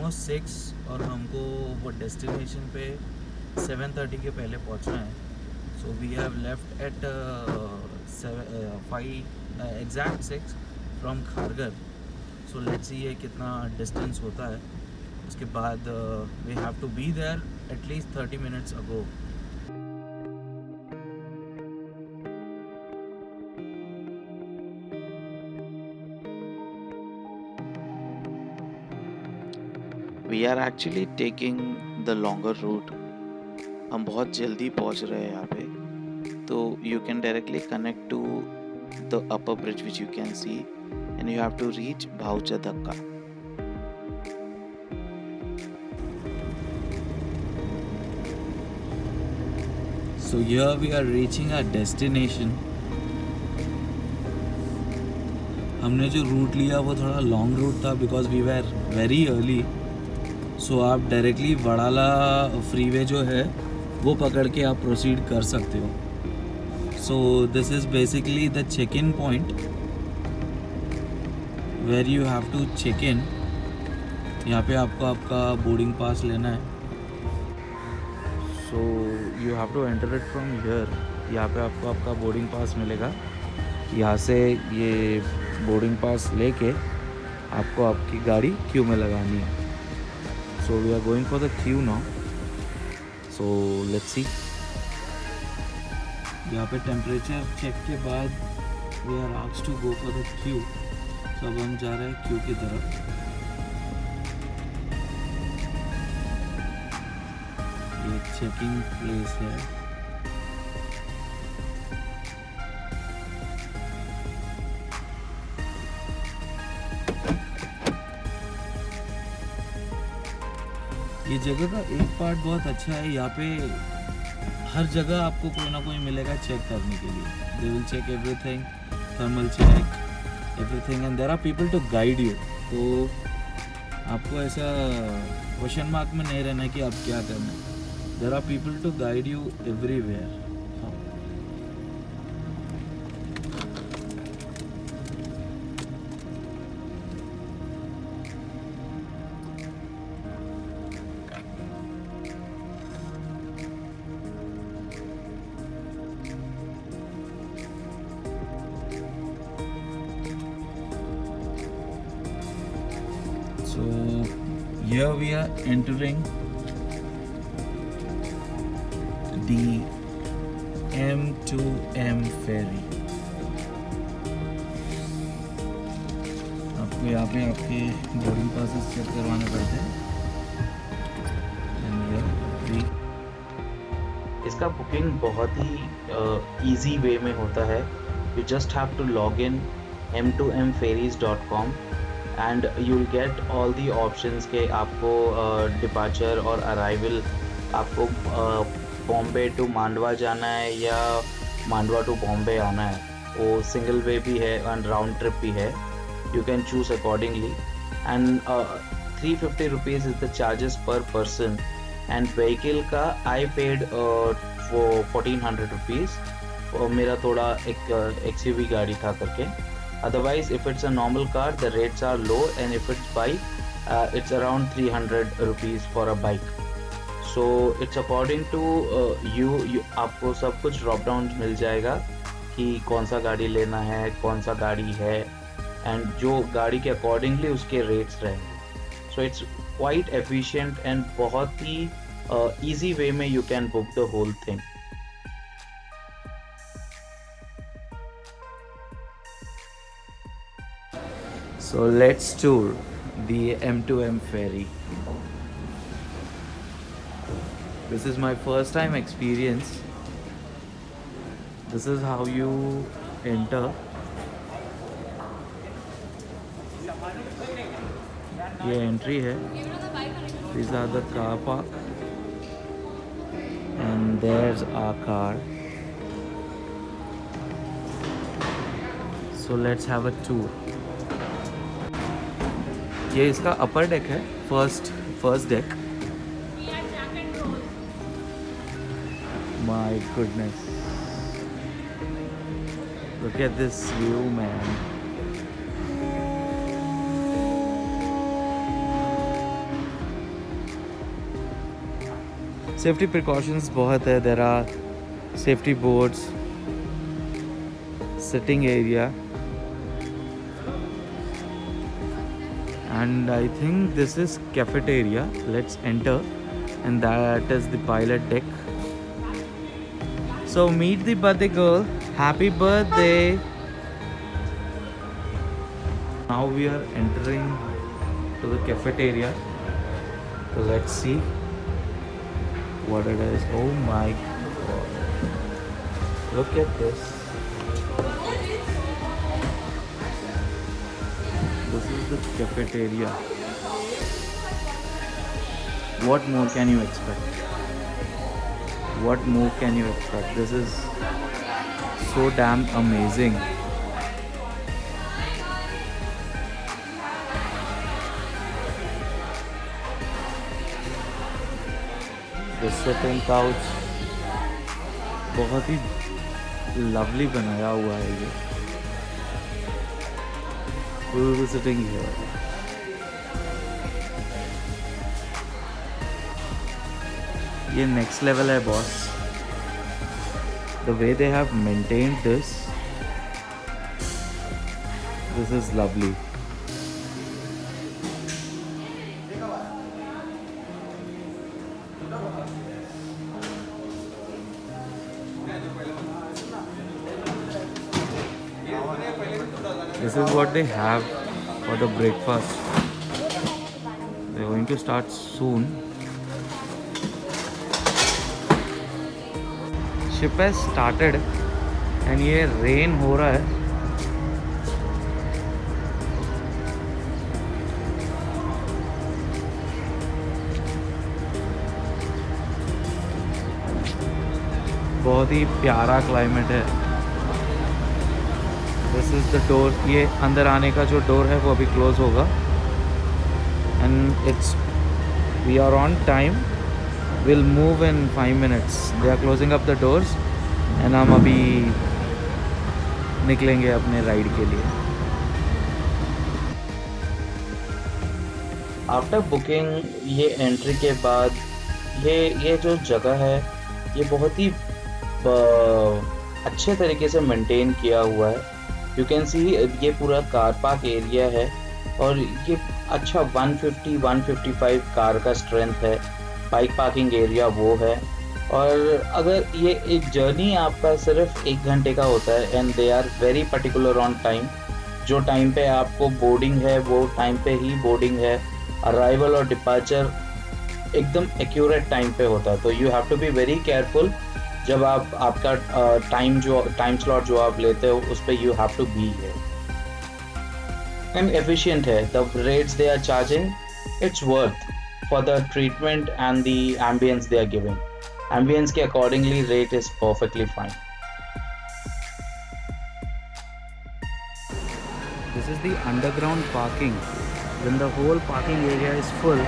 Almost 6 और हमको वो डेस्टिनेशन पे 7:30 के पहले पहुंचना है. So we have left at 5 exact 6 from Kharghar. So let's see ये कितना डिस्टेंस होता है. उसके बाद we have to be there at least 30 minutes ago. We are actually taking the longer route. हम बहुत जल्दी पहुंच रहे हैं यहाँ पे. तो you can directly connect to the upper bridge which you can see, and you have to reach Bhaucha Dhakka. So here we are reaching our destination. हमने जो रूट लिया वो थोड़ा लॉन्ग रूट था because we were very early. So आप directly Wadala freeway जो है वो पकड़ के आप प्रोसीड कर सकते हो. So this is basically the check in point where you have to check in. यहाँ पे आपको आपका बोर्डिंग पास लेना है. So you have to enter it from here. यहाँ पे आपको आपका बोर्डिंग पास मिलेगा. यहाँ से ये बोर्डिंग पास लेके आपको आपकी गाड़ी क्यू में लगानी है. So we are going for the queue now. So let's see. यहाँ पे टेम्परेचर चेक के बाद we are asked to go for the queue. So अब हम जा रहे हैं क्यू की तरफ. ये चेकिंग प्लेस है. ये जगह का एक पार्ट बहुत अच्छा है. यहाँ पे हर जगह आपको कोई ना कोई मिलेगा चेक करने के लिए. They will check everything, thermal check, everything, and there are people to guide you. तो आपको ऐसा क्वेश्चन मार्क में नहीं रहना है कि आप क्या करना है. There are people to guide you everywhere. So here we are entering the M2M ferry. आपको यहाँ पे आपके बोर्डिंग पासेस चेक करवाने पड़ते हैं. इसका बुकिंग बहुत ही इजी वे में होता है. You just have to log in m2mferries.com and you'll get all the options के आपको डिपार्चर और अराइवल, आपको बॉम्बे टू मांडवा जाना है या मांडवा टू बॉम्बे आना है. वो सिंगल वे भी है एंड राउंड ट्रिप भी है. You can choose accordingly. And 350 rupees is the charges पर पर्सन. एंड व्हीकल का आई पेड वो 1400 रुपीज़. और मेरा थोड़ा एक XUV गाड़ी था करके. Otherwise, if it's a normal car, the rates are low, and if it's bike, it's around 300 rupees for a bike. So it's according to you. आपको सब कुछ ड्रॉप डाउन मिल जाएगा कि कौन सा गाड़ी लेना है, कौन सा गाड़ी है, एंड जो गाड़ी के अकॉर्डिंगली उसके रेट्स रहेंगे. So it's quite efficient and बहुत ही easy way में you can book the whole thing. So let's tour the M2M ferry. This is my first time experience. This is how you enter. ये entry है. These are the car park. And there's our car. So let's have a tour. ये इसका upper deck है. First deck. My goodness, look at this view man. Safety precautions बहुत है. There are safety boards, sitting area, and I think this is cafeteria. Let's enter, and that is the pilot deck. So meet the birthday girl. Happy birthday. Now we are entering to the cafeteria. So let's see what it is. Oh my god, look at this. This is the cafeteria. What more can you expect? What more can you expect? This is so damn amazing. The sitting couch बहुत ही lovely बनाया हुआ है ये. We will be sitting here. ये next level है boss. The way they have maintained this is lovely. This is what they have for the breakfast. They're going to start soon. Ship has started and ये rain हो रहा है. बहुत ही प्यारा climate है. This is the door. ये अंदर आने का जो डोर है वो अभी क्लोज होगा. And it's we are on time. Will move in 5 minutes. They are closing up the doors and हम अभी निकलेंगे अपने राइड के लिए. आफ्टर बुकिंग ये एंट्री के बाद ये जो जगह है ये बहुत ही अच्छे तरीके से मेंटेन किया हुआ है. यू कैन सी ये पूरा कार पार्क एरिया है और ये अच्छा 150-155 कार का स्ट्रेंथ है. बाइक पार्किंग एरिया वो है. और अगर ये एक जर्नी आपका सिर्फ 1 घंटे का होता है and they are very particular on time. जो टाइम पे आपको बोर्डिंग है वो टाइम पे ही बोर्डिंग है. अराइवल और डिपार्चर एकदम एक्यूरेट टाइम पे होता है. तो you have to be very careful जब आप आपका टाइम स्लॉट जो आप लेते हो उस पर यू हैव टू बी है. एंड एफिशिएंट है. The rates they are charging it's worth for the treatment and the ambiance they are giving. Ambiance के accordingly rate is perfectly fine. This is the underground parking. When the whole parking area is full,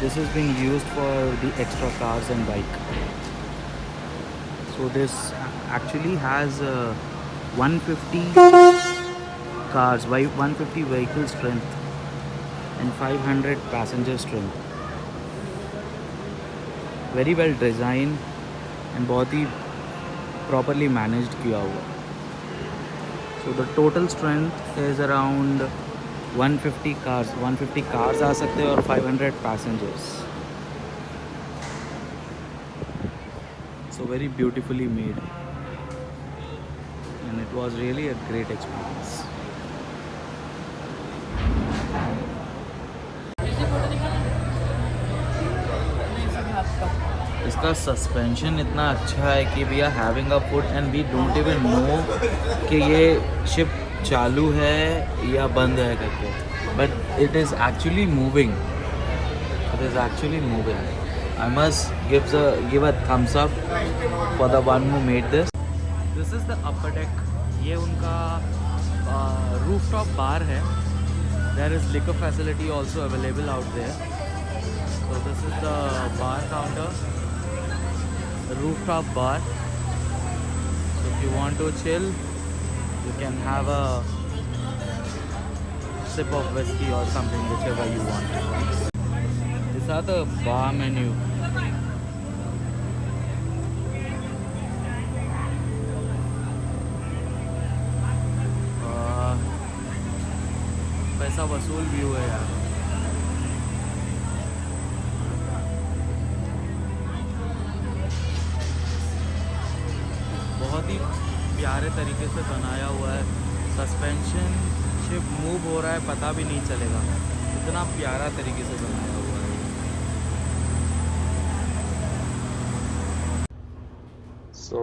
this is being used for the extra cars and bike. So this actually has 150 cars, 150 vehicle strength and 500 passenger strength. Very well designed and बहुत ही properly managed किया हुआ. So the total strength is around 150 cars. 150 cars आ सकते हैं और 500 passengers. So very beautifully made, and it was really a great experience. इसका suspension इतना अच्छा है कि we are having a foot and we don't even know कि ये शिप चालू है या बंद है करके. But it is actually moving. It is actually moving. I must give a thumbs up for the one who made this. This is the upper deck. ये उनका rooftop bar है. There is liquor facility also available out there. So this is the bar counter, the rooftop bar. So if you want to chill, you can have a sip of whiskey or something, whichever you want. These are the bar menu. पैसा वसूल view है यार। बहुत ही प्यारे तरीके से बनाया हुआ है। सस्पेंशन शिप मूव हो रहा है पता भी नहीं चलेगा, इतना प्यारा तरीके से बनाया हुआ है। So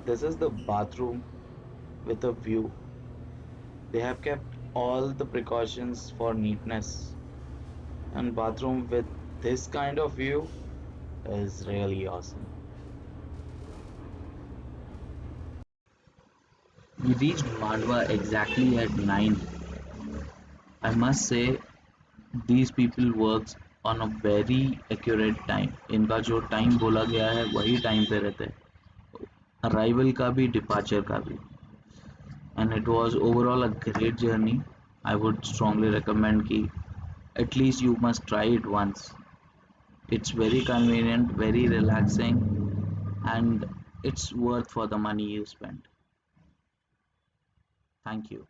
this is the bathroom with a view. They have kept all the precautions for neatness, and bathroom with this kind of view is really awesome. We reached Mandwa exactly at 9. I must say these people works on a very accurate time. इनका जो time बोला गया है वही time पे रहते हैं, arrival का भी डिपार्चर का भी। And it was overall a great journey. I would strongly recommend कि at least you must try it once. It's very convenient, very relaxing, and it's worth for the money you spend. Thank you.